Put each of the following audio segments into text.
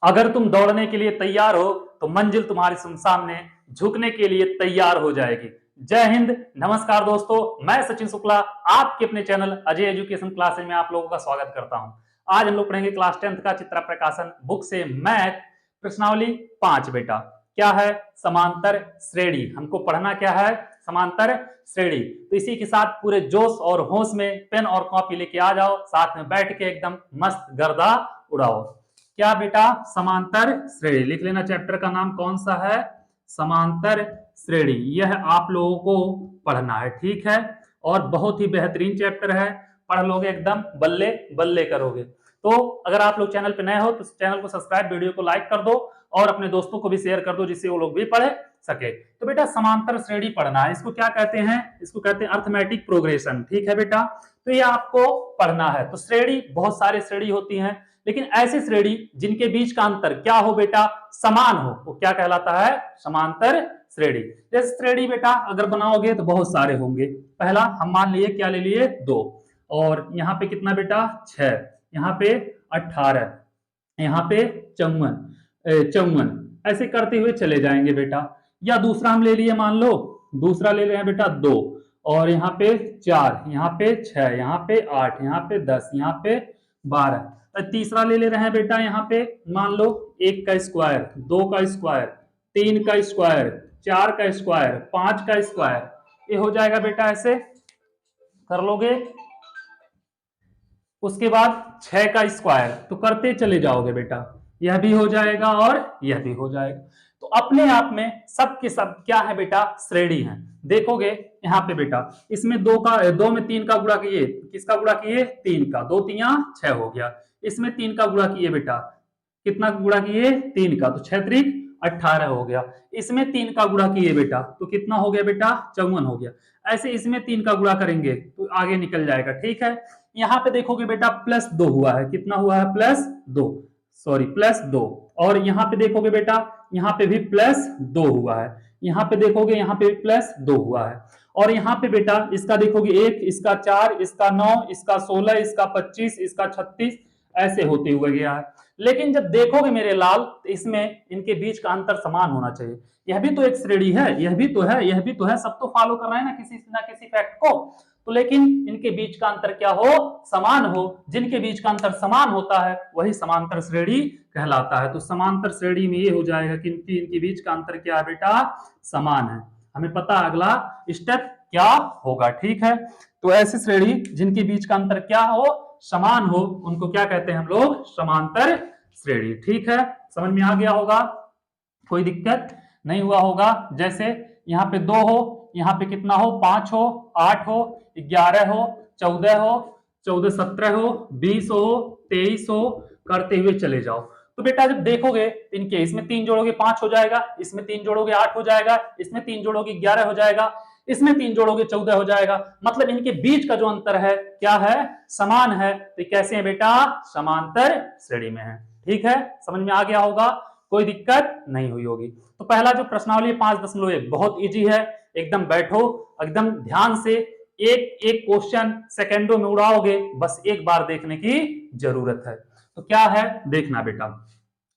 अगर तुम दौड़ने के लिए तैयार हो तो मंजिल तुम्हारे सामने झुकने के लिए तैयार हो जाएगी। जय हिंद, नमस्कार दोस्तों, मैं सचिन शुक्ला आपके अपने चैनल अजय एजुकेशन क्लासेज में आप लोगों का स्वागत करता हूं। आज हम लोग पढ़ेंगे क्लास 10th का चित्रा प्रकाशन बुक से मैथ प्रश्नावली 5। बेटा क्या है? समांतर श्रेणी। हमको पढ़ना क्या है? समांतर श्रेणी। तो इसी के साथ पूरे जोश और होश में पेन और कॉपी लेके आ जाओ, साथ में बैठ के एकदम मस्त गर्दा उड़ाओ। क्या बेटा? समांतर श्रेणी। लिख लेना, चैप्टर का नाम कौन सा है? समांतर श्रेणी। यह आप लोगों को पढ़ना है, ठीक है। और बहुत ही बेहतरीन चैप्टर है, पढ़ लोगे एकदम बल्ले बल्ले करोगे। तो अगर आप लोग चैनल पे नए हो तो चैनल को सब्सक्राइब, वीडियो को लाइक कर दो और अपने दोस्तों को भी शेयर कर दो जिससे वो लोग भी पढ़ सके। तो बेटा समांतर श्रेणी पढ़ना है। इसको क्या कहते हैं? इसको कहते हैं अर्थमेटिक प्रोग्रेशन, ठीक है बेटा। तो ये आपको पढ़ना है। तो श्रेणी, बहुत सारे श्रेणी होती हैं, लेकिन ऐसी श्रेणी जिनके बीच का अंतर क्या हो बेटा? समान हो, वो क्या कहलाता है? समांतर श्रेणी। जैसे श्रेणी बेटा अगर बनाओगे तो बहुत सारे होंगे। पहला हम मान लिए क्या ले लिए? 2, और यहाँ पे कितना बेटा? 6, यहाँ पे 18, यहाँ पे 54, ऐसे करते हुए चले जाएंगे बेटा। या दूसरा हम ले लिए, मान लो दूसरा ले रहे हैं बेटा 2, और यहाँ पे 4, यहाँ पे 6, यहाँ पे 8, यहाँ पे 10, यहाँ पे 12। तीसरा ले रहे हैं बेटा, यहाँ पे मान लो 1 का स्क्वायर, 2 का स्क्वायर, 3 का स्क्वायर, 4 का स्क्वायर, 5 का स्क्वायर। ये हो जाएगा बेटा, ऐसे कर लोगे। उसके बाद 6 का स्क्वायर, तो करते चले जाओगे बेटा, यह भी हो जाएगा और यह भी हो जाएगा। तो अपने आप में सब के सब क्या है बेटा? श्रेणी है। देखोगे यहाँ पे बेटा, इसमें 2 में 3 का गुणा किए, किसका गुणा किए? 3 का, 2 3 6 हो गया। इसमें 3 का गुणा किए बेटा, कितना गुणा किए? 3 का, तो 6 त्रिक 18 हो गया। इसमें 3 का गुणा किए बेटा, तो कितना हो गया बेटा? 54 हो गया। ऐसे इसमें 3 का गुणा करेंगे तो आगे निकल जाएगा, ठीक है। यहाँ पे देखोगे बेटा +2 हुआ है, कितना हुआ है? +2। और यहाँ पे देखोगे बेटा, यहाँ पे भी +2 हुआ है। यहाँ पे देखोगे, यहाँ पे +2 हुआ है। और यहाँ पे बेटा इसका देखोगे 1, इसका 4, इसका 9, इसका 16, इसका 25, इसका 36, ऐसे होते हुए गया है। लेकिन जब देखोगे मेरे लाल, तो इसमें इनके बीच का अंतर समान होना चाहिए। यह भी तो एक श्रेणी है, यह भी तो है, यह भी तो है, सब तो फॉलो कर रहे हैं ना किसी फैक्ट को। तो लेकिन इनके बीच का अंतर क्या हो? समान हो। जिनके बीच का अंतर समान होता है वही समांतर श्रेणी कहलाता है। तो समांतर श्रेणी में ये हो जाएगा कि इनके बीच का अंतर क्या है बेटा? समान है। हमें पता है अगला स्टेप क्या होगा, ठीक है। तो ऐसी श्रेणी जिनके बीच का अंतर क्या हो? समान हो, उनको क्या कहते हैं हम लोग? समांतर श्रेणी, ठीक है। समझ में आ गया होगा, कोई दिक्कत नहीं हुआ होगा। जैसे यहाँ पे 2 हो, यहाँ पे कितना हो? 5 हो, 8 हो, 11 हो, 14 हो, 14 17 हो, 20 हो, 23 हो, करते हुए चले जाओ। तो बेटा जब देखोगे इनके, इसमें 3 जोड़ोगे 5 हो जाएगा, इसमें 3 जोड़ोगे 8 हो जाएगा, इसमें 3 जोड़ोगे 11 हो जाएगा, इसमें 3 जोड़ोगे 14 हो जाएगा। मतलब इनके बीच का जो अंतर है क्या है? समान है। तो कैसे है बेटा? समांतर श्रेणी में है, ठीक है। समझ में आ गया होगा, कोई दिक्कत नहीं हुई होगी। तो पहला जो प्रश्नावली 5.1 बहुत इजी है, एकदम बैठो, एकदम ध्यान से एक एक क्वेश्चन सेकंडों में उड़ाओगे, बस एक बार देखने की जरूरत है। तो क्या है देखना बेटा,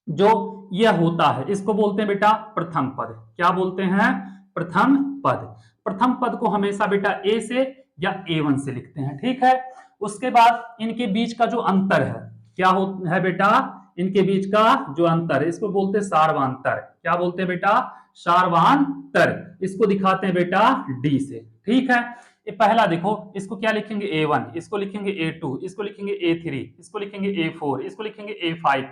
जो यह होता है इसको बोलते हैं बेटा प्रथम पद। क्या बोलते हैं? प्रथम पद। प्रथम पद को हमेशा बेटा ए से या A1 से लिखते हैं, ठीक है। उसके बाद इनके बीच का जो अंतर है क्या है बेटा? इनके बीच का जो अंतर है इसको बोलते हैं सार्वांतर। क्या बोलते हैं बेटा? सार्वांतर। इसको दिखाते हैं बेटा D से, ठीक है। ये पहला देखो, इसको क्या लिखेंगे? A1, इसको लिखेंगे A2, इसको लिखेंगे A3, इसको लिखेंगे A4, इसको लिखेंगे A5,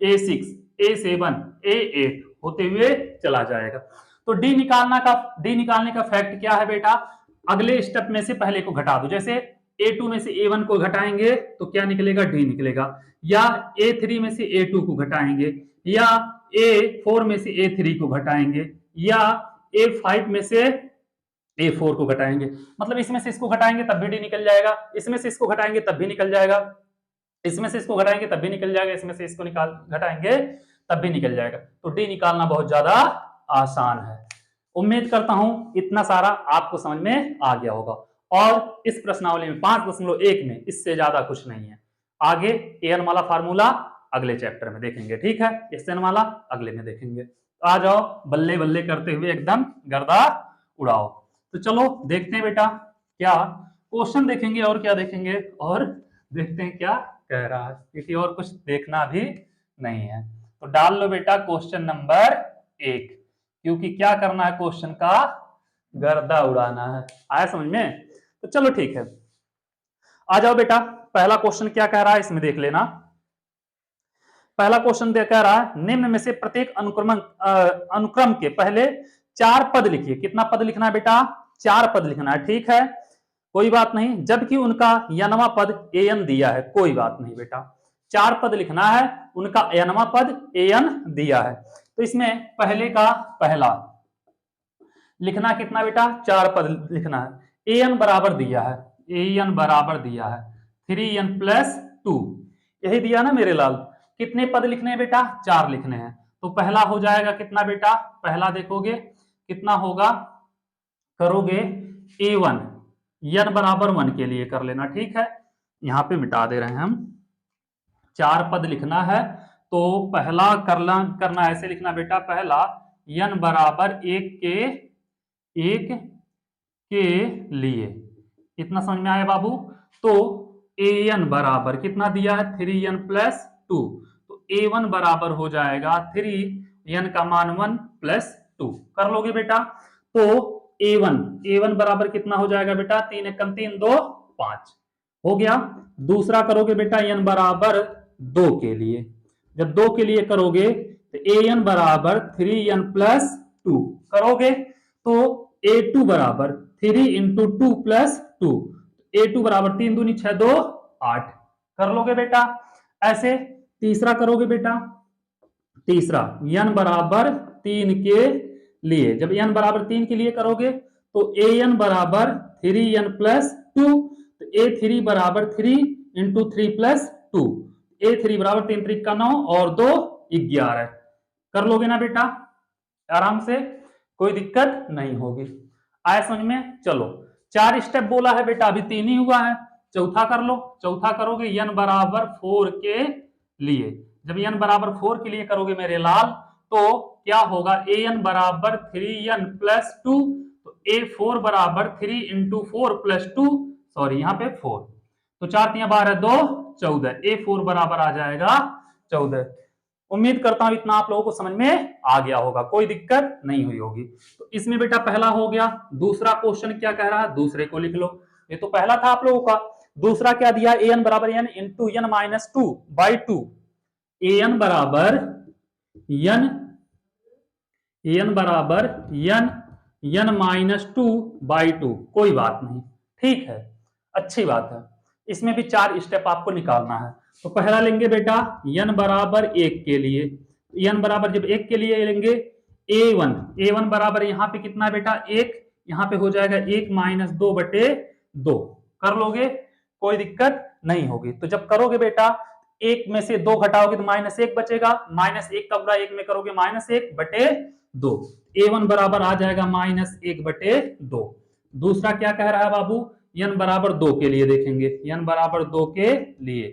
A6, A7, A8 होते हुए चला जाएगा। तो डी निकालने का फैक्ट क्या है बेटा? अगले स्टेप में से पहले को घटा दो। जैसे A2 में से A1 को घटाएंगे तो क्या निकलेगा? D निकलेगा। या A3 में से A2 को घटाएंगे, या A4 में से A3 को घटाएंगे, या A5 में से A4 को घटाएंगे। मतलब इसमें से इसको घटाएंगे तब भी D निकल जाएगा, इसमें से इसको घटाएंगे तब भी निकल जाएगा, इसमें से इसको घटाएंगे तब भी निकल जाएगा, इसमें से इसको घटाएंगे तब भी निकल जाएगा। तो D निकालना बहुत ज्यादा आसान है। उम्मीद करता हूं इतना सारा आपको समझ में आ गया होगा। और इस प्रश्नावली में 5.1 में इससे ज्यादा कुछ नहीं है। आगे एन वाला फार्मूला अगले चैप्टर में देखेंगे, ठीक है। SN वाला अगले में देखेंगे। तो आ जाओ, बल्ले बल्ले करते हुए एकदम गर्दा उड़ाओ। तो चलो देखते हैं बेटा क्या क्वेश्चन देखेंगे और क्या देखेंगे, और देखते हैं क्या कह रहा है, क्योंकि और कुछ देखना भी नहीं है। तो डाल लो बेटा क्वेश्चन नंबर 1, क्योंकि क्या करना है, क्वेश्चन का गर्दा उड़ाना है। आया समझ में? तो चलो ठीक है, आ जाओ बेटा। पहला क्वेश्चन क्या कह रहा है इसमें देख लेना। पहला क्वेश्चन कह रहा है निम्न में से प्रत्येक अनुक्रम के पहले 4 पद लिखिए। कितना पद लिखना है बेटा? 4 पद लिखना है, ठीक है, कोई बात नहीं। जबकि उनका n वां पद an दिया है, कोई बात नहीं बेटा, 4 पद लिखना है, उनका n वां पद an दिया है। तो इसमें पहले का पहला लिखना कितना बेटा? 4 पद लिखना है। an बराबर दिया है, an बराबर दिया है 3n + 2, यही दिया ना मेरे लाल। कितने पद लिखने हैं बेटा? 4 लिखने हैं। तो पहला हो जाएगा कितना बेटा? पहला देखोगे कितना होगा, करोगे a1, n बराबर 1 के लिए कर लेना, ठीक है। यहां पे मिटा दे रहे हैं हम, 4 पद लिखना है, तो पहला करना ऐसे लिखना बेटा, पहला n बराबर 1 के लिए। इतना समझ में आया बाबू? तो an बराबर कितना दिया है? 3n + 2, तो a1 बराबर हो जाएगा 3n का मान 1 + 2, कर लोगे बेटा। तो a1 बराबर कितना हो जाएगा बेटा? 3 × 3 2 5 हो गया। दूसरा करोगे बेटा n बराबर 2 के लिए, जब 2 के लिए करोगे तो an बराबर 3n + 2 करोगे, तो a2 बराबर 3 × 2 + 2, a2 बराबर 3 दूनी 6 2 8, कर लोगे बेटा। ऐसे तीसरा करोगे बेटा, तीसरा n बराबर 3 के लिए, जब n बराबर 3 के लिए करोगे तो an बराबर 3n + 2, तो a3 बराबर 3 × 3 + 2, a3 बराबर 3 3 का 9 और 2 11, कर लोगे ना बेटा आराम से, कोई दिक्कत नहीं होगी। आया समझ में? चलो 4 स्टेप बोला है बेटा, अभी 3 ही हुआ है। चौथा कर लो, चौथा करोगे n बराबर 4 के लिए, जब n बराबर 4 के लिए करोगे मेरे लाल, तो क्या होगा? an बराबर 3n + 2, तो a4 बराबर 3 × 4 + 2, सॉरी यहाँ पे 4, तो 4 3 12 2 14, a4 बराबर आ जाएगा 14। उम्मीद करता हूं इतना आप लोगों को समझ में आ गया होगा, कोई दिक्कत नहीं हुई होगी। तो इसमें बेटा पहला हो गया। दूसरा क्वेश्चन क्या कह रहा है, दूसरे को लिख लो। ये तो पहला था आप लोगों का, दूसरा क्या दिया? an बराबर n × n - 2/2, an बराबर n - 2/2, कोई बात नहीं, ठीक है, अच्छी बात है। इसमें भी 4 स्टेप आपको निकालना है। तो पहला लेंगे बेटा n बराबर 1 के लिए, n बराबर जब 1 के लिए लेंगे a1 बराबर यहाँ पे कितना बेटा? 1, यहाँ पे हो जाएगा 1 - 2/2, कर लोगे, कोई दिक्कत नहीं होगी। तो जब करोगे बेटा 1 में से 2 घटाओगे तो -1 बचेगा, -1 का गुणा 1 में करोगे -1/2, a1 बराबर आ जाएगा -1/2। दूसरा क्या कह रहा है बाबू? n बराबर 2 के लिए देखेंगे, n बराबर 2 के लिए,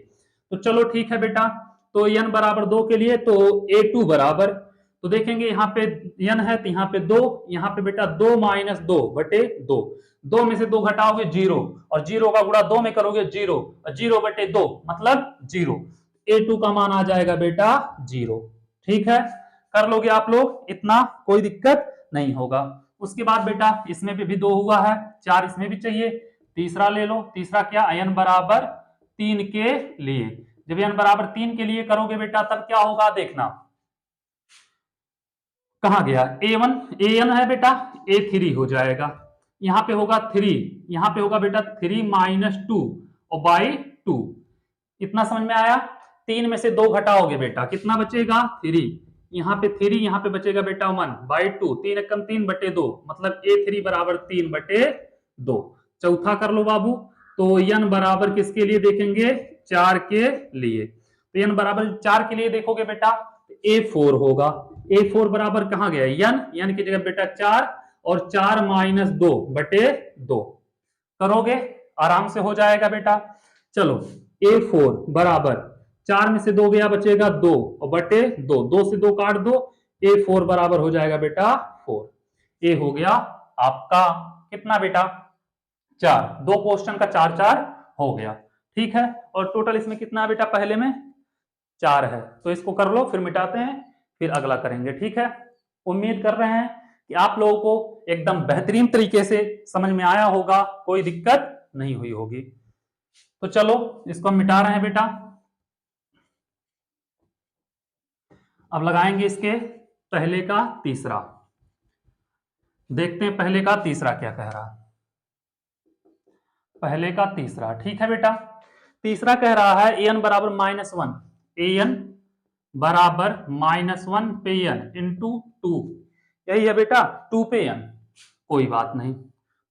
तो चलो ठीक है बेटा। तो n बराबर 2 के लिए तो a2 बराबर, तो देखेंगे यहाँ पे n है तो यहाँ पे 2, यहाँ पे बेटा 2 - 2/2, 2 में से 2 घटाओगे 0, और 0 का गुणा 2 में करोगे 0, और 0/2 मतलब 0, a2 का मान आ जाएगा बेटा 0, ठीक है, कर लोगे आप लोग, इतना कोई दिक्कत नहीं होगा। उसके बाद बेटा इसमें भी 2 हुआ है, 4 इसमें भी चाहिए। तीसरा ले लो, तीसरा क्या? n बराबर 3 के लिए, जब n बराबर 3 के लिए करोगे बेटा तब क्या होगा देखना, कहां गया an है बेटा, a3 हो जाएगा, यहां पे होगा 3, यहां पे होगा बेटा 3 - 2 और /2, इतना समझ में आया? 3 में से 2 घटाओगे बेटा कितना बचेगा? 3, यहाँ पे 3, यहाँ पे बचेगा बेटा 1/2, 3 × 3/2, मतलब a3 बराबर 3/2। चौथा कर लो बाबू, तो n बराबर किसके लिए देखेंगे? 4 के लिए, तो n बराबर 4 के लिए देखोगे बेटा a4 होगा, a4 बराबर कहां गया? n की जगह बेटा 4, और 4 - 2/2 करोगे, आराम से हो जाएगा बेटा। चलो a4 बराबर 4 में से 2 गया, बचेगा 2 और बटे 2, 2 से 2 काट दो, A4 बराबर हो जाएगा बेटा 4। ए हो गया आपका कितना बेटा 4, 2 क्वेश्चन का 4 4 हो गया। ठीक है, और टोटल इसमें कितना है बेटा, पहले में 4 है, तो इसको कर लो, फिर मिटाते हैं, फिर अगला करेंगे। ठीक है, उम्मीद कर रहे हैं कि आप लोगों को एकदम बेहतरीन तरीके से समझ में आया होगा, कोई दिक्कत नहीं हुई होगी। तो चलो इसको हम मिटा रहे हैं बेटा। अब लगाएंगे इसके पहले का तीसरा, देखते हैं पहले का तीसरा क्या कह रहा है। पहले का तीसरा, ठीक है बेटा, तीसरा कह रहा है ए एन बराबर -1, ए एन बराबर -1 पे एन इंटू 2, यही है बेटा 2 पे एन, कोई बात नहीं।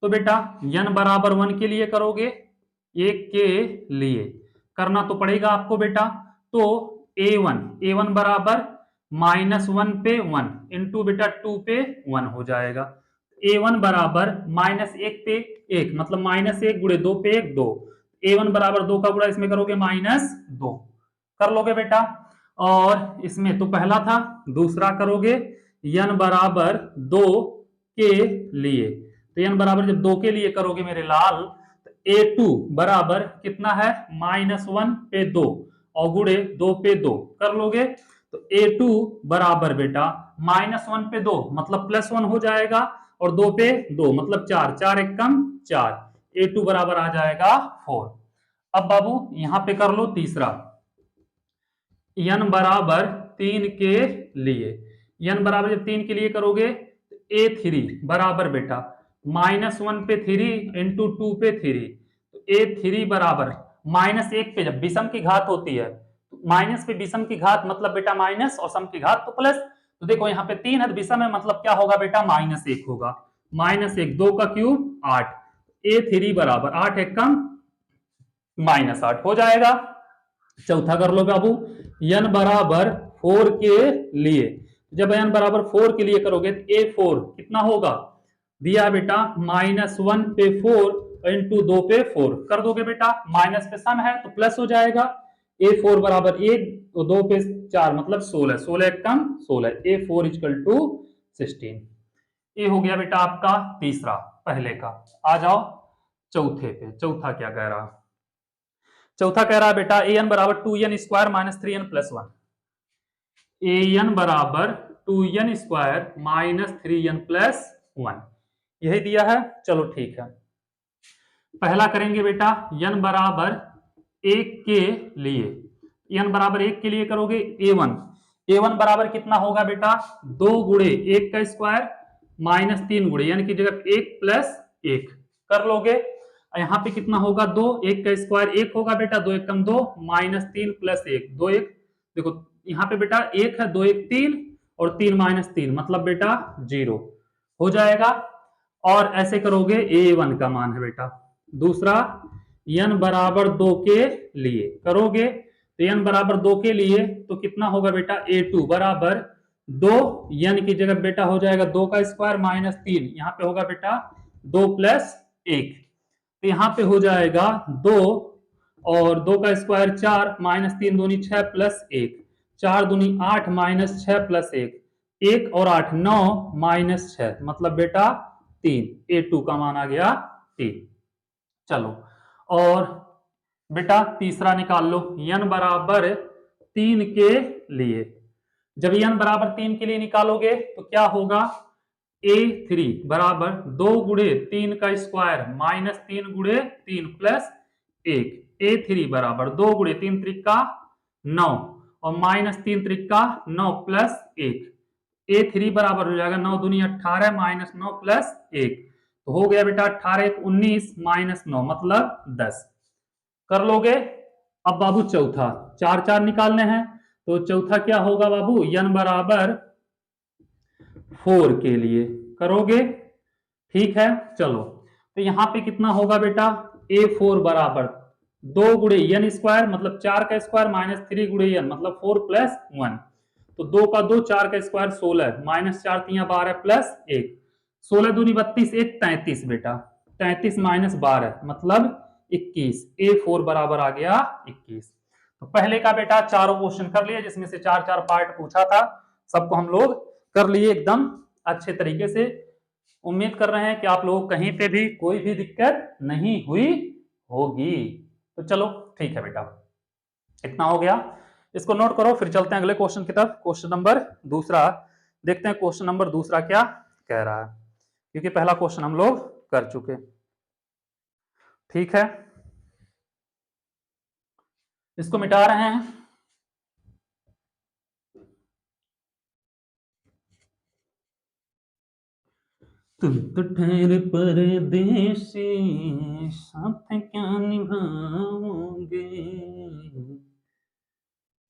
तो बेटा एन बराबर 1 के लिए करोगे, एक के लिए करना तो पड़ेगा आपको बेटा, तो ए वन बराबर -1 पे 1 इंटू बेटा 2 पे 1 हो जाएगा। A1 बराबर -1 पे 1 मतलब -1 गुणे 2 पे 1 2, A1 बराबर 2 का गुणा इसमें करोगे -2, कर लोगे बेटा। और इसमें तो पहला था, दूसरा करोगे n बराबर 2 के लिए, तो n बराबर जब 2 के लिए करोगे मेरे लाल, तो A2 बराबर कितना है -1 पे 2 और गुणे 2 पे 2 कर लोगे, तो A2 बराबर बेटा -1 पे 2 मतलब +1 हो जाएगा, और 2 पे 2 मतलब 4, 4 एक कम 4, A2 बराबर आ जाएगा 4। अब बाबू यहां पे कर लो तीसरा, n बराबर 3 के लिए, n बराबर जब 3 के लिए करोगे तो A3 बराबर बेटा -1 पे 3 इंटू 2 पे 3, तो A3 बराबर -1 पे जब विषम की घात होती है, तो माइनस पे विषम की घात मतलब बेटा माइनस और सम की घात तो प्लस, तो देखो यहाँ पे 3 है विषम है मतलब क्या होगा बेटा -1 होगा, -1 2 का क्यूब 8, A3 बराबर 8 एक कम -8 हो जाएगा। चौथा कर लो बाबू, n बराबर 4 के लिए, जब n बराबर 4 के लिए करोगे तो A4 कितना होगा, दिया बेटा -1 पे 4 इंटू 2 पे 4 कर दोगे बेटा, माइनस पे सम है तो प्लस हो जाएगा, A4 बराबर 1 तो 2 पे 4 मतलब 16, 16 एक कम 16, A4 इक्वल टू 16। ये हो गया बेटा आपका तीसरा पहले का। आ जाओ चौथे पे, चौथा क्या कह रहा, चौथा कह रहा है बेटा ए एन बराबर 2n square -3n + 1, A N बराबर 2n स्क्वायर -3n + 1, यही दिया है। चलो ठीक है, पहला करेंगे बेटा n बराबर 1 के लिए, n बराबर 1 के लिए करोगे A1 बराबर कितना होगा बेटा 2 गुणे 1 का स्क्वायर -3 गुणे यानी कि जगह 1 + 1 कर लोगे, यहाँ पे कितना होगा 2, 1 का स्क्वायर 1 होगा बेटा, 2 एक कम 2 -3 + 1 2 1, देखो यहाँ पे बेटा 1 है 2 1 3 और 3 -3 मतलब बेटा 0 हो जाएगा। और ऐसे करोगे A1 का मान है बेटा, दूसरा n बराबर 2 के लिए करोगे, तो n बराबर 2 के लिए तो कितना होगा बेटा A2 बराबर 2, n की जगह बेटा हो जाएगा 2 का स्क्वायर -3, यहाँ पे होगा बेटा 2 + 1, तो यहाँ पे हो जाएगा 2 और 2 का स्क्वायर 4 -3 दूनी 6 + 1, 4 दूनी 8 -6 + 1, 1 और 8 9 -6 मतलब बेटा 3, A2 का मान आ गया 3। चलो और बेटा तीसरा निकाल लो, n बराबर 3 के लिए, जब n बराबर 3 के लिए निकालोगे तो क्या होगा A3 बराबर 2 गुणे 3 का स्क्वायर -3 गुणे 3 + 1, A3 बराबर 2 गुणे 3 त्रिका 9 और -3 त्रिका 9 + 1, A3 बराबर हो जाएगा 9 दूनी 18 -9 + 1, तो हो गया बेटा 18 1 19 -9 मतलब 10 कर लोगे। अब बाबू चौथा 4 4 निकालने हैं, तो चौथा क्या होगा बाबू n बराबर 4 के लिए करोगे, ठीक है। चलो तो यहां पे कितना होगा बेटा A4 बराबर 2 गुणे n स्क्वायर मतलब 4 का स्क्वायर -3 गुणे n मतलब 4 + 1, तो 2 का 2 4 का स्क्वायर 16 -4 3 12 + 1, 16 दूनी 32 1 33 बेटा 33 -12 मतलब 21, A4 बराबर आ गया 21। तो पहले का बेटा चारों क्वेश्चन कर लिए, जिसमें से 4-4 पार्ट पूछा था, सबको हम लोग कर लिए एकदम अच्छे तरीके से। उम्मीद कर रहे हैं कि आप लोग कहीं पे भी कोई भी दिक्कत नहीं हुई होगी। तो चलो ठीक है बेटा, इतना हो गया, इसको नोट करो, फिर चलते हैं अगले क्वेश्चन की तरफ। क्वेश्चन नंबर दूसरा देखते हैं, क्वेश्चन नंबर दूसरा क्या कह रहा है, क्योंकि पहला क्वेश्चन हम लोग कर चुके। ठीक है, इसको मिटा रहे हैं। तुम तो ठहरे परदेसी, साथ क्या निभाओगे,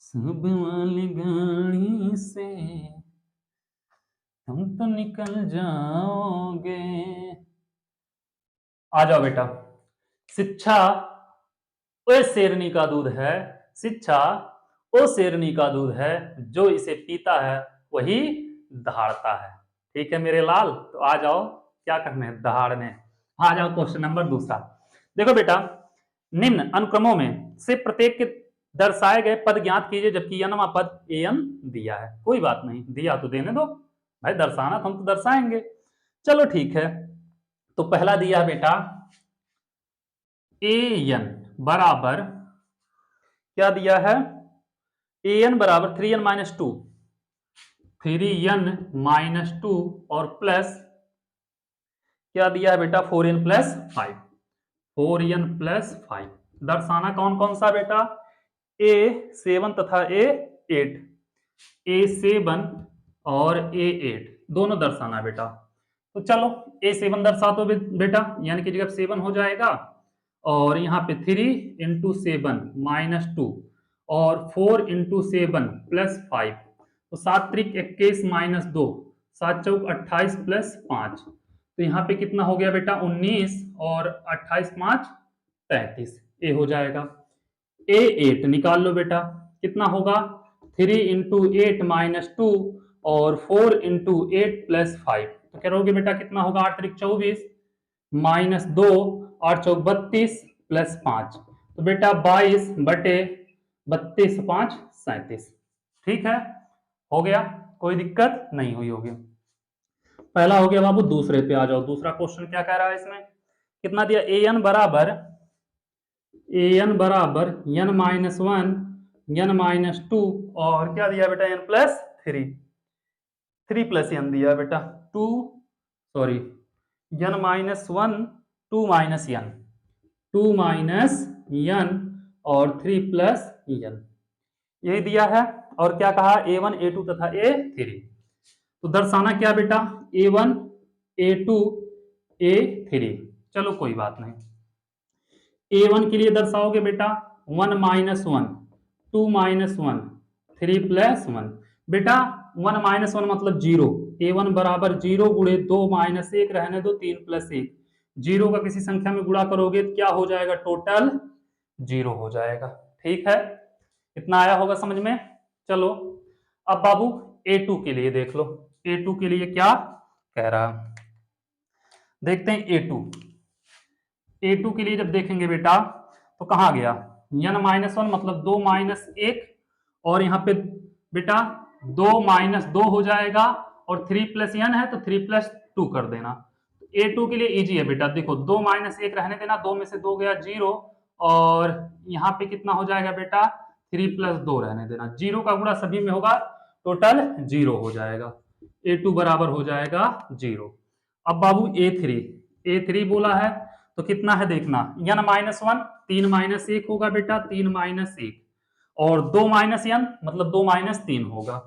सब वाली गाड़ी से तुम तो निकल जाओगे। आ जाओ बेटा। शिक्षा ओ शेरनी का दूध है, शिक्षा ओ शेरनी का दूध है, जो इसे पीता है वही दहाड़ता है। ठीक है मेरे लाल, तो आ जाओ, क्या करने है, दहाड़ने। आ जाओ क्वेश्चन नंबर दूसरा। देखो बेटा, निम्न अनुक्रमों में से प्रत्येक के दर्शाए गए पद ज्ञात कीजिए, जबकि यनमा पद एन दिया है। कोई बात नहीं, दिया तो देने दो भाई, दर्शाना तो हम तो दर्शाएंगे। चलो ठीक है, तो पहला दिया बेटा एन बराबर, क्या दिया है, एन बराबर 3n-2, 3n-2 और प्लस क्या दिया है बेटा 4n+5, 4n+5। दर्शाना कौन कौन सा बेटा, A7 तथा A8, A7 और A8 दोनों दर्शाना बेटा। तो चलो A7 दर्शा दो बेटा, यानी कि जगह 7 हो जाएगा, और यहाँ पे 3 × 7 -2 और 4 × 7 +5, तो 7 त्रिक 21 -2, 7 चौक 28 +5, तो यहाँ पे कितना हो गया बेटा 19 और 28 5 33, ए हो जाएगा। A8 निकाल लो बेटा, कितना होगा 3 × 8 -2 और 4 × 8 +5, तो करोगे बेटा कितना होगा 8 त्रिक 24 -2 8 चौक 32 +5, तो बेटा 22 बटे 32 5 37। ठीक है, हो गया, कोई दिक्कत नहीं हुई होगी। पहला हो गया बाबू, दूसरे पे आ जाओ। दूसरा क्वेश्चन क्या कह रहा है, इसमें कितना दिया, an बराबर n -1 n-2 और क्या दिया बेटा n+3, 3 + n दिया बेटा 2, सॉरी n-1 2 - n, 2 - n और 3 + n, यही दिया है। और क्या कहा A1 A2 तथा A3, तो दर्शाना क्या बेटा A1 A2 A3। चलो कोई बात नहीं, A1 के लिए दर्शाओगे बेटा 1 - 1 2 - 1 3 + 1, बेटा 1 - 1 मतलब 0, A1 बराबर 0 गुणे 2 - 1 रहने दो 3 + 1, 0 का किसी संख्या में गुणा करोगे तो क्या हो जाएगा, टोटल 0 हो जाएगा। ठीक है, इतना आया होगा समझ में। चलो अब बाबू A2 के लिए देख लो, A2 के लिए क्या कह रहा है, देखते हैं A2। A2 के लिए जब देखेंगे बेटा, तो कहां गया n -1 मतलब 2 - 1, और यहाँ पे बेटा 2 - 2 हो जाएगा, और 3 + n है तो 3 + 2 कर देना। A2 के लिए इजी है बेटा, देखो 2 - 1 रहने देना, 2 में से 2 गया 0, और यहाँ पे कितना हो जाएगा बेटा 3 + 2 रहने देना, 0 का गुणा सभी में होगा, टोटल 0 हो जाएगा, A2 बराबर हो जाएगा 0। अब बाबू A3 बोला है, तो कितना है देखना, n -1 3 - 1 होगा बेटा, 3 - 1, और 2 - n मतलब 2 - 3 होगा,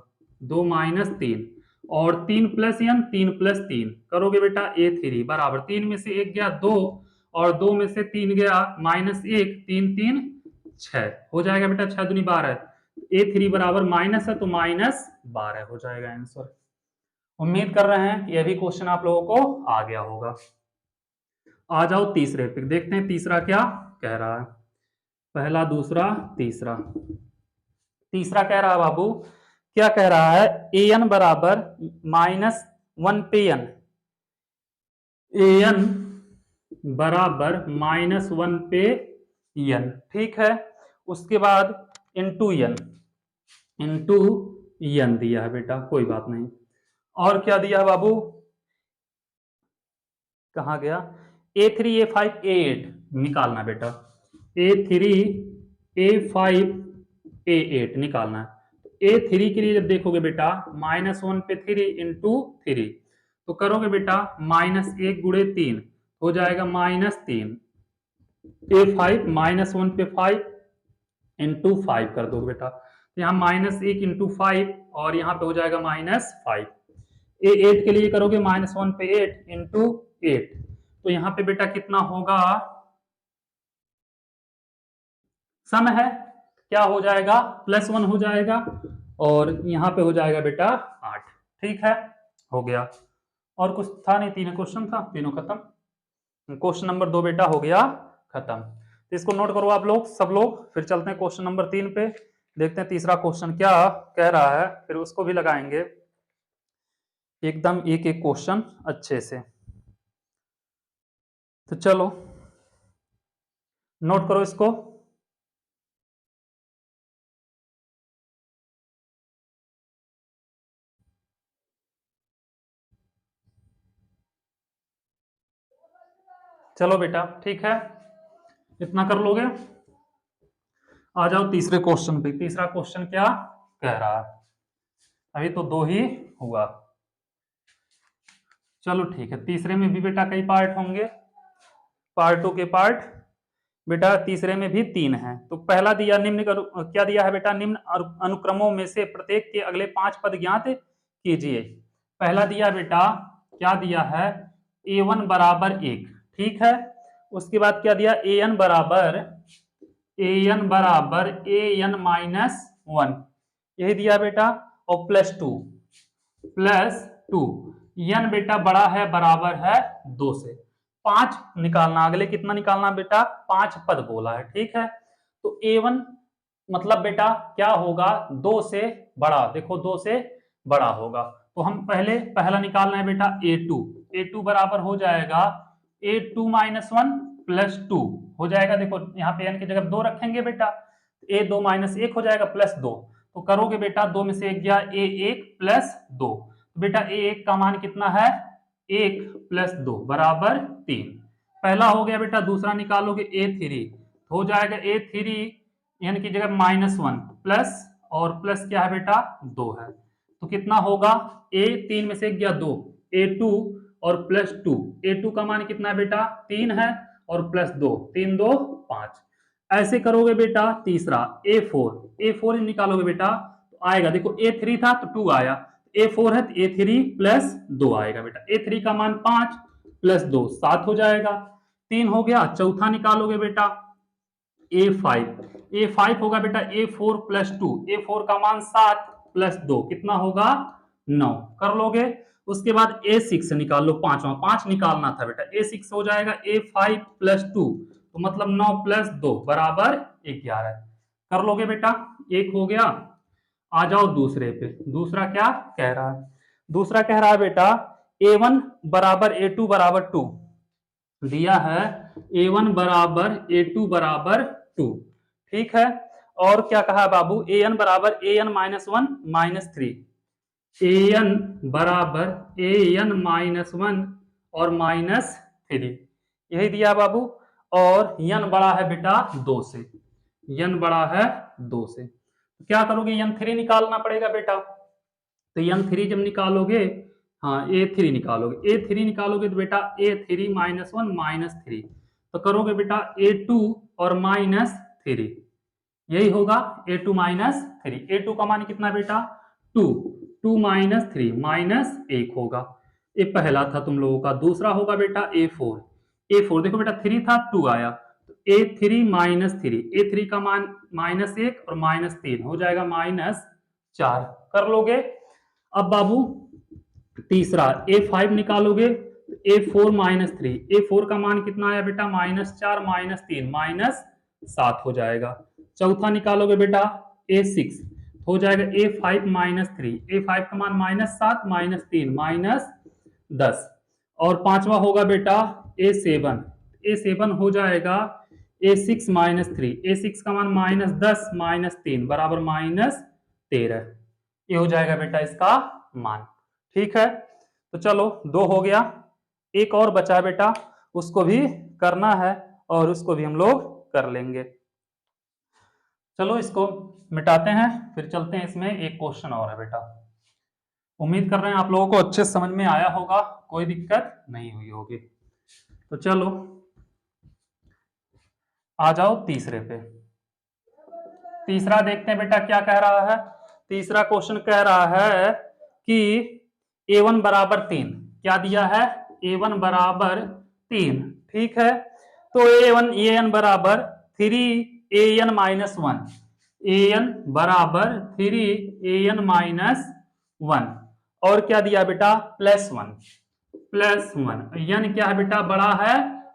2 - 3, और 3 + n 3 + 3 करोगे बेटा A3 बराबर 3 में से 1 गया 2, और 2 में से 3 गया -1, 3 3 6 हो जाएगा बेटा, 6 दूनी 12, A3 बराबर माइनस है तो -12 हो जाएगा आंसर। उम्मीद कर रहे हैं कि यह भी क्वेश्चन आप लोगों को आ गया होगा। आ जाओ तीसरे पे, देखते हैं तीसरा क्या कह रहा है। पहला दूसरा तीसरा, तीसरा कह रहा है बाबू, क्या कह रहा है, an बराबर -1 पे n, an बराबर -1 पे n। ठीक है, उसके बाद इंटू एन, इंटू एन दिया है बेटा, कोई बात नहीं। और क्या दिया है बाबू, कहाँ गया, A3 A5 A8 निकालना बेटा, A3 A5 A8 निकालना है। A3 के लिए जब देखोगे बेटा -1 पे 3 इंटू 3, तो करोगे बेटा -1 गुणे 3 हो जाएगा -3, A5 -1 पे 5 इंटू 5 कर दोगे बेटा, तो यहाँ -1 इंटू 5 और यहाँ पे हो जाएगा -5। A8 के लिए करोगे -1 पे 8 इंटू 8, तो यहाँ पे बेटा कितना होगा, सम है, क्या हो जाएगा +1 हो जाएगा, और यहाँ पे हो जाएगा बेटा 8। ठीक है, हो गया। और कुछ था नहीं, तीनों क्वेश्चन था, तीनों खत्म। क्वेश्चन नंबर 2 बेटा हो गया खत्म। तो इसको नोट करो आप लोग, सब लोग। फिर चलते हैं क्वेश्चन नंबर 3 पे, देखते हैं तीसरा क्वेश्चन क्या कह रहा है, फिर उसको भी लगाएंगे एकदम एक एक क्वेश्चन अच्छे से। तो चलो नोट करो इसको। चलो बेटा ठीक है, इतना कर लोगे। आ जाओ तीसरे क्वेश्चन पे। तीसरा क्वेश्चन क्या कह रहा है, अभी तो 2 ही हुआ। चलो ठीक है, तीसरे में भी बेटा कई पार्ट होंगे, पार्टों के पार्ट बेटा तीसरे में भी 3 है। तो पहला दिया निम्न क्या दिया है बेटा, निम्न अनुक्रमों में से प्रत्येक के अगले 5 पद ज्ञात कीजिए। पहला दिया बेटा, क्या दिया है, A1 बराबर 1, ठीक है। उसके बाद क्या दिया, AN बराबर AN -1, यही दिया बेटा, और +2 n बेटा बड़ा है बराबर है 2 से। 5 निकालना, अगले कितना निकालना बेटा, 5 पद बोला है, ठीक है। तो A1 मतलब बेटा क्या होगा, 2 से बड़ा, देखो 2 से बड़ा होगा। तो हम पहले पहला निकालना है बेटा A2 बराबर हो जाएगा A2 -1 +2 हो जाएगा। देखो यहाँ पे n की जगह 2 रखेंगे बेटा, A2 -1 हो जाएगा +2, तो करोगे बेटा 2 में से 1 गया, A1 +2, तो बेटा A1 का मान कितना है, 1 + 2 बराबर 3। पहला हो गया बेटा। दूसरा निकालोगे A3, हो जाएगा A3 n की जगह -1 प्लस, और प्लस क्या है बेटा 2 है, तो कितना होगा, A3 में से गया 2, A2 और +2, A2 का मान कितना है बेटा 3 है, और +2, 3 2 5। ऐसे करोगे बेटा। तीसरा A4 निकालोगे बेटा, तो आएगा, देखो A3 था तो 2 आया, A4 है तो A3 +2 आएगा बेटा। A3 का मान 5 + 2 7 हो जाएगा, 3 हो गया। चौथा निकालोगे बेटा A5 होगा बेटा A4 +2, A4 का मान 7 + 2 कितना होगा 9, कर लोगे। उसके बाद A6 निकाल लो, 5 निकालना था बेटा, A6 हो जाएगा A5 +2, तो मतलब 9 + 2 बराबर 11, कर लोगे बेटा। एक हो गया। आ जाओ दूसरे पे। दूसरा क्या कह रहा है, दूसरा कह रहा है बेटा A1 बराबर A2 बराबर 2 दिया है, A1 बराबर A2 बराबर 2, ठीक है। और क्या कहा है बाबू, AN बराबर AN -1 -3, AN बराबर AN -1 और -3, यही दिया बाबू। और n बड़ा है बेटा 2 से, n बड़ा है 2 से, क्या करोगे, n3 निकालना पड़ेगा बेटा। तो n3 जब निकालोगे, हाँ A3 निकालोगे तो बेटा A3 -1 -3, तो करोगे बेटा A2 और -3, यही होगा A2 -3। A2 का मान कितना बेटा 2 -3 -1 होगा, ये पहला था तुम लोगों का। दूसरा होगा बेटा A4 देखो बेटा 3 था 2 आया, तो A3 -3, A3 का मान -1 और -3 हो जाएगा -4, कर लोगे। अब बाबू तीसरा A5 निकालोगे, A4 -3, A4 का मान कितना आया बेटा -4 -3 -7 हो जाएगा। चौथा निकालोगे बेटा A6, हो जाएगा A5 -3, A5 का मान -7 -3 -10। और पांचवा होगा बेटा A7 हो जाएगा A6 माइनस 3, A6 का मान -10 माइनस 3 बराबर -13। ये हो जाएगा बेटा इसका मान। ठीक है, तो चलो 2 हो गया, एक और बचा बेटा, उसको भी करना है और उसको भी हम लोग कर लेंगे। चलो इसको मिटाते हैं, फिर चलते हैं, इसमें एक क्वेश्चन और है बेटा। उम्मीद कर रहे हैं आप लोगों को अच्छे समझ में आया होगा, कोई दिक्कत नहीं हुई होगी। तो चलो आ जाओ तीसरे पे। तीसरा देखते हैं बेटा क्या कह रहा है। तीसरा क्वेश्चन कह रहा है कि a1 बराबर 3, क्या दिया है, a1 बराबर 3। ठीक है, तो an बराबर 3an माइनस 1, an बराबर 3an माइनस 1, और क्या दिया बेटा +1, n क्या है बेटा, बड़ा है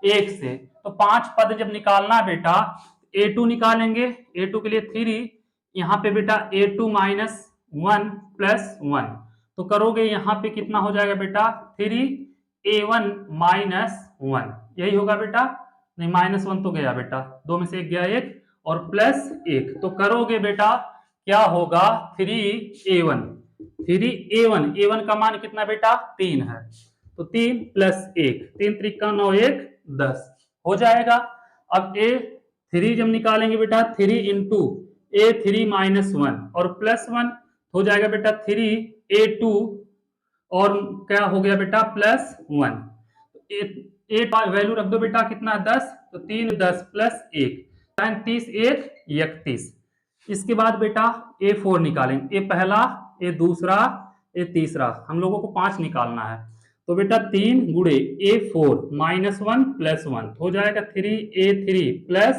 1 से, तो 5 पद जब निकालना बेटा, a2 निकालेंगे, a2 के लिए 3, यहाँ पे बेटा a2 माइनस 1 प्लस 1, तो करोगे यहाँ पे कितना हो जाएगा बेटा 3a1 माइनस 1, यही होगा बेटा, नहीं -1 तो गया बेटा, 2 में से 1 गया 1 और +1, तो करोगे बेटा क्या होगा 3a1, a1 का मान कितना बेटा 3 है, तो 3 + 1, 3 त्रिका 9 1 10 हो जाएगा। अब a3 जब निकालेंगे बेटा 3 इंटू a3 माइनस 1 और +1 हो जाएगा बेटा 3a2 और क्या हो गया बेटा +1, ए वैल्यू रख दो बेटा कितना 10, तो 3 10 + 1 30 1 31। इसके बाद बेटा a4 निकालेंगे, ए पहला, ए दूसरा, ए तीसरा, हम लोगों को 5 निकालना है, तो बेटा 3 गुणे a4 माइनस 1 प्लस 1 हो जाएगा 3a3 प्लस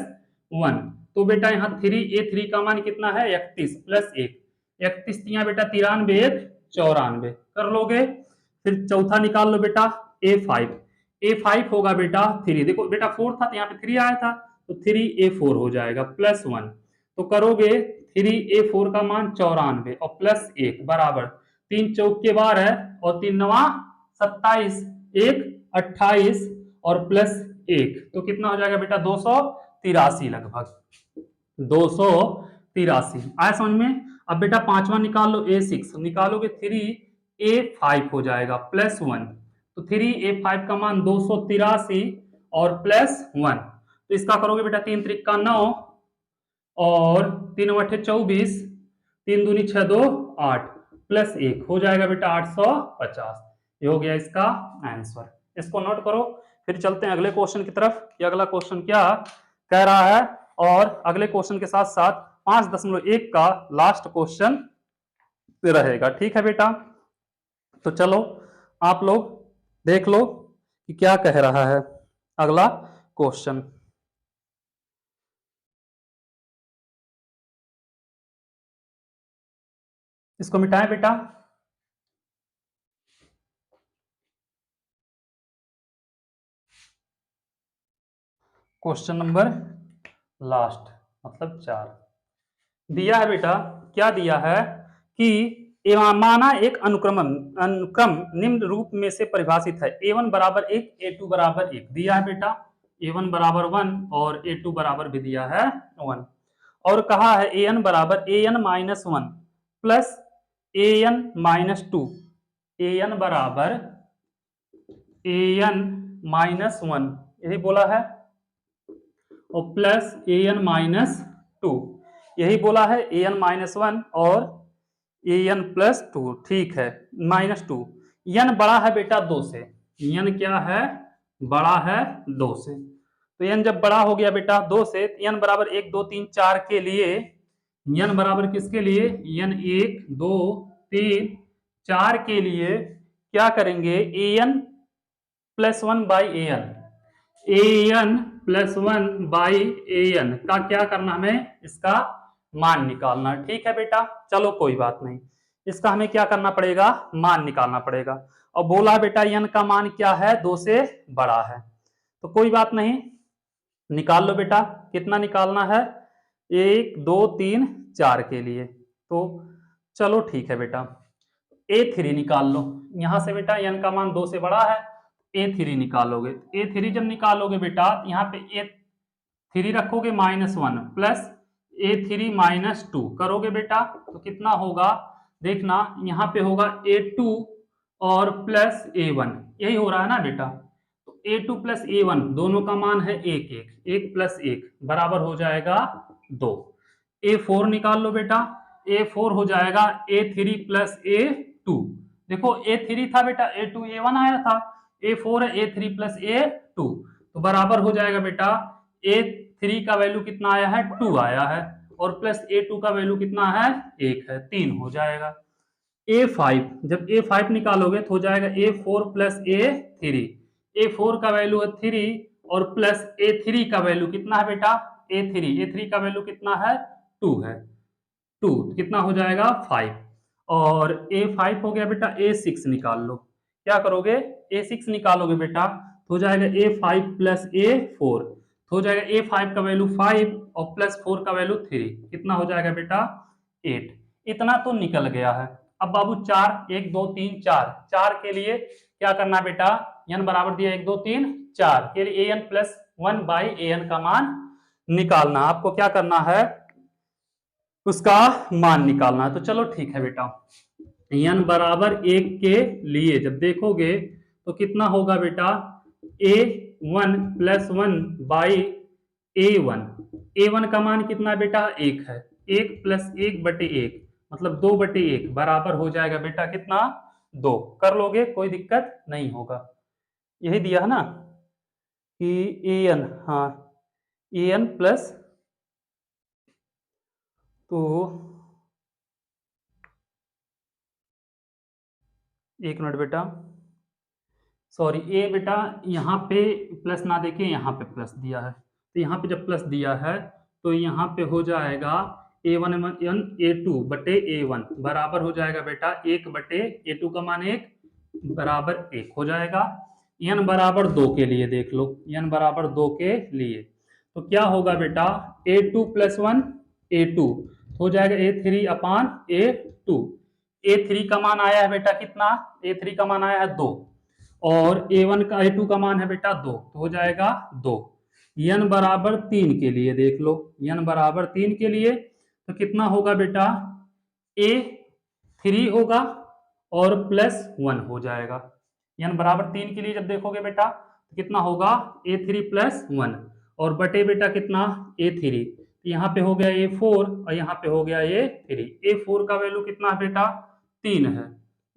1, तो बेटा यहाँ 3a3 का मान कितना है 31 + 1, 31 तिया बेटा 93 1 94 कर लोगे। फिर चौथा निकाल लो बेटा a5 होगा बेटा 3, देखो बेटा 4 था तो यहाँ पे 3 आया था, तो 3a4 हो जाएगा +1, तो करोगे 3a4 का मान 94 और +1 बराबर 3 चौक के 12 और 3 9 27, 1 28 और +1, तो कितना हो जाएगा बेटा 283 लगभग 283 आया समझ में। अब बेटा पांचवा निकाल लो a6, निकालोगे 3a5 हो जाएगा +1, तो 3a5 का मान 283 और +1, तो इसका करोगे बेटा 3 त्रिका 9 और 3 8 24, 3 दूनी 6 2 8 +1 हो जाएगा बेटा 850, ये हो गया इसका आंसर। इसको नोट करो, फिर चलते हैं अगले क्वेश्चन की तरफ कि अगला क्वेश्चन क्या कह रहा है, और अगले क्वेश्चन के साथ साथ 5.1 का लास्ट क्वेश्चन रहेगा। ठीक है बेटा, तो चलो आप लोग देख लो कि क्या कह रहा है अगला क्वेश्चन। इसको मिटाएं बेटा। क्वेश्चन नंबर लास्ट मतलब 4 दिया है बेटा, क्या दिया है कि माना एक अनुक्रम निम्न रूप में से परिभाषित है, a1 बराबर 1 a2 बराबर 1 दिया है बेटा, a1 बराबर 1 और a2 बराबर भी दिया है 1, और कहा है an बराबर an minus 1 plus an minus 2, an बराबर an माइनस 1 यही बोला है और प्लस an माइनस 2 यही बोला है, an माइनस 1 और an प्लस 2, ठीक है -2, n बड़ा है बेटा 2 से, n क्या है बड़ा है 2 से, तो n जब बड़ा हो गया बेटा 2 से, n बराबर 1 2 3 4 के लिए, n बराबर किसके लिए, n 1 2 3 4 के लिए क्या करेंगे, an plus 1 by an plus 1 by an का क्या करना, हमें इसका मान निकालना। ठीक है बेटा, चलो कोई बात नहीं, इसका हमें क्या करना पड़ेगा, मान निकालना पड़ेगा, और बोला बेटा n का मान क्या है 2 से बड़ा है, तो कोई बात नहीं निकाल लो बेटा, कितना निकालना है 1 2 3 4 के लिए, तो चलो ठीक है बेटा a3 निकाल लो, यहां से बेटा n का मान 2 से बड़ा है, a3 निकालोगे, a3 जब निकालोगे बेटा यहाँ पे 3 रखोगे -1 प्लस A3 -2 करोगे बेटा तो कितना होगा, देखना यहाँ पे होगा A2 और प्लस A1, यही हो रहा है ना बेटा। तो A2 प्लस A1 दोनों का मान है 1 1, 1 प्लस 1 बराबर हो जाएगा 2। A4 निकाल लो बेटा, A4 हो जाएगा A3 प्लस A2। देखो A3 था बेटा, A2 A1 आया था, A4 है A3 प्लस A2, तो बराबर हो जाएगा बेटा A3 का वैल्यू कितना आया है 2 आया है, और प्लस A2 का वैल्यू कितना है 1 है, 3 हो जाएगा। A5 जब A5 निकालोगे तो हो जाएगा A4 प्लस A3, A4 का वैल्यू है 3 और प्लस A3 का वैल्यू कितना है बेटा A3 का वैल्यू कितना है 2 है, 2 कितना हो जाएगा 5, और A5 हो गया बेटा A6 निकाल लो। क्या करोगे A6 निकालोगे बेटा तो हो जाएगा A5 प्लस A4, तो हो जाएगा A5 का वैल्यू 5 और प्लस 4 का वैल्यू 3, कितना हो जाएगा बेटा 8। इतना तो निकल गया है। अब बाबू 4 1 2 3 4, 4 के लिए क्या करना है बेटा, n बराबर दिया 1 2 3 4 के लिए an प्लस 1 बाई an का मान निकालना, आपको क्या करना है उसका मान निकालना है। तो चलो ठीक है बेटा, n बराबर 1 के लिए जब देखोगे तो कितना होगा बेटा A1 plus 1 by A1, A1 का मान कितना बेटा 1 है, 1 प्लस 1 बटे 1 मतलब 2 बटे 1 बराबर हो जाएगा बेटा कितना 2। कर लोगे कोई दिक्कत नहीं होगा, यही दिया है ना कि an, हाँ an प्लस, तो एक मिनट बेटा, सॉरी ए बेटा यहाँ पे प्लस ना देके यहाँ पे प्लस दिया है, तो यहाँ पे जब प्लस दिया है तो यहाँ पे हो जाएगा A1 n A2 बटे A1 बराबर हो जाएगा बेटा 1 बटे A2 का मान 1 बराबर 1 हो जाएगा। n बराबर 2 के लिए देख लो, n बराबर 2 के लिए तो क्या होगा बेटा A2 प्लस 1 A2 हो जाएगा A3 अपान A2, A3 का मान आया है बेटा कितना, A3 का मान आया है 2 और A1 का A2 का मान है बेटा 2, तो हो जाएगा 2। n बराबर 3 के लिए देख लो, n बराबर 3 के लिए तो कितना होगा बेटा A3 होगा और प्लस 1 हो जाएगा। n बराबर 3 के लिए जब देखोगे बेटा तो कितना होगा A3 प्लस 1 और बटे बेटा कितना A3, यहाँ पे हो गया A4 और यहाँ पे हो गया A3। A4 का वैल्यू कितना है बेटा 3 है,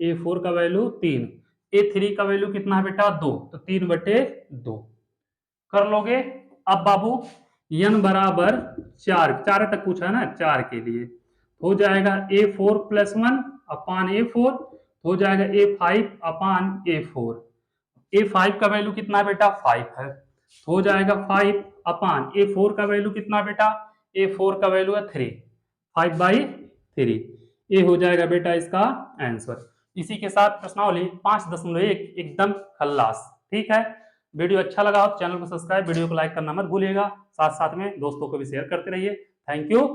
A4 का वैल्यू 3, A3 का वैल्यू कितना है बेटा 2, तो 3 बटे 2 कर लोगे। अब बाबू n बराबर 4 तक पूछा है ना, 4 के लिए हो जाएगा A4 प्लस 1 अपान A4, हो जाएगा A5 अपान A4, A5 का वैल्यू कितना है बेटा 5 है, हो जाएगा 5 अपान A4 का वैल्यू कितना बेटा A4 का वैल्यू है 3, 5/3, ये हो जाएगा बेटा इसका आंसर। इसी के साथ प्रश्नावली 5.1 एकदम खल्लास। ठीक है, वीडियो अच्छा लगा हो तो चैनल को सब्सक्राइब, वीडियो को लाइक करना मत भूलिएगा, साथ साथ में दोस्तों को भी शेयर करते रहिए। Thank you.